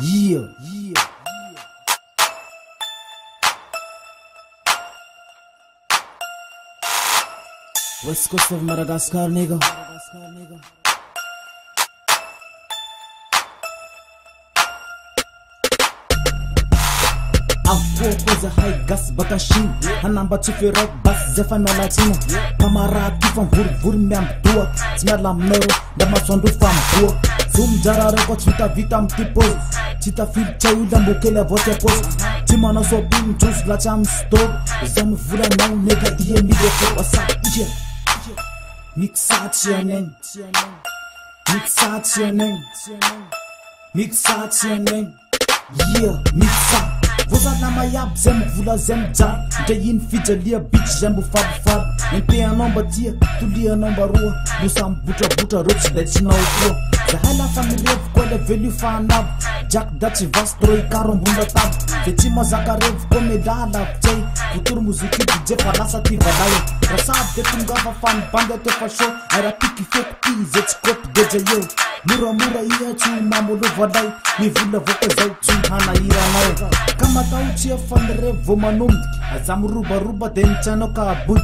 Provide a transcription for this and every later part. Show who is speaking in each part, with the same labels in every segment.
Speaker 1: Yeah. West Coast of Madagascar, nigga. Coisa high gas bakashin Hanamba tifirek bas zefa no latino Camarada tifam vur mesmo tua Smela mero da maçondo fam boa Zoom jarare ko tita vitam tipo Tita fil chayu da mbukele vote pos Timana so pin juice la cham stop Zam vula não nega iye mi de what's up iye Mikisaha tsy Hanegny Mikisaha tsy Hanegny Mikisaha tsy Hanegny Yeah, Mikisaha Voza na mayab zem vula zem ja Nde yin fijalia bitch zembu fab Nte anomba tia, tulia anomba rua Musa mbutra rots let's know pro Zahala familia vkwele velu fanab Jack dachi vastro ikaro mbunda tab Vetima zakarev komedala vjay Futur muziki DJ falasa tivalayo Rasab de tungava fan banda te fasho Era piki fake pi zetskop deja yo Mura iya chu mamolo vadai Mi vula voka zau chu hana ira nao Kama tau chia fandre vomanum Azam ruba den chano ka but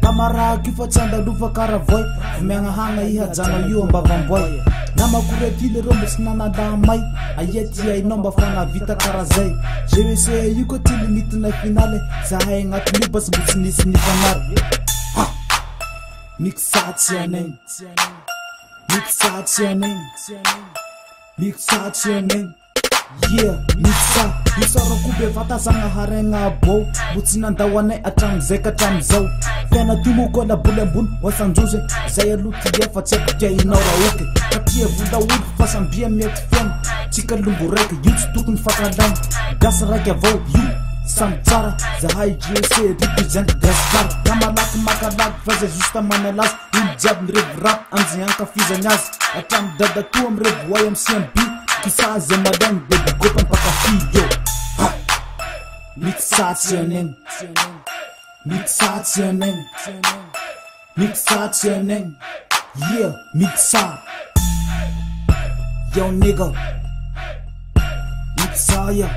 Speaker 1: Kamara kifa chanda lufa karavoy Menga hanga iha jana yu mbavamboy Nama kure tile rombos nana damai Ayeti ya inomba fana vita karazai Jewese yuko tili mitu na finale Zahay ngat libas business ni fanar Mikisaha tsy Hanegny Mikisaha tsy Hanegny Mikisaha tsy Hanegny Yeah, Mikisaha Misoro kube vata sanga harenga bo Butsina ndawane atramzay katramzao Fena tumu kola bulembun wasanjuze Zaya luti yefa tseku kia inaura uke Katia vuda wood fasambia miet fen Chika lumbu reke youth tukun fakadan Gas rake vo you Samtsara Zahay GSA represent Gaskar Kamalak makalak faze justa manelas Jab mrev rap anzi yanka fiza nyaz Atam dada tuwa mrev YMCMB Kisaha zemadan baby gopan paka fiyo Mikisaha tsy Hanegny Mikisaha tsy Hanegny Mikisaha tsy Hanegny Yeah, Mikisaha Yo nigga Mikisaha yeah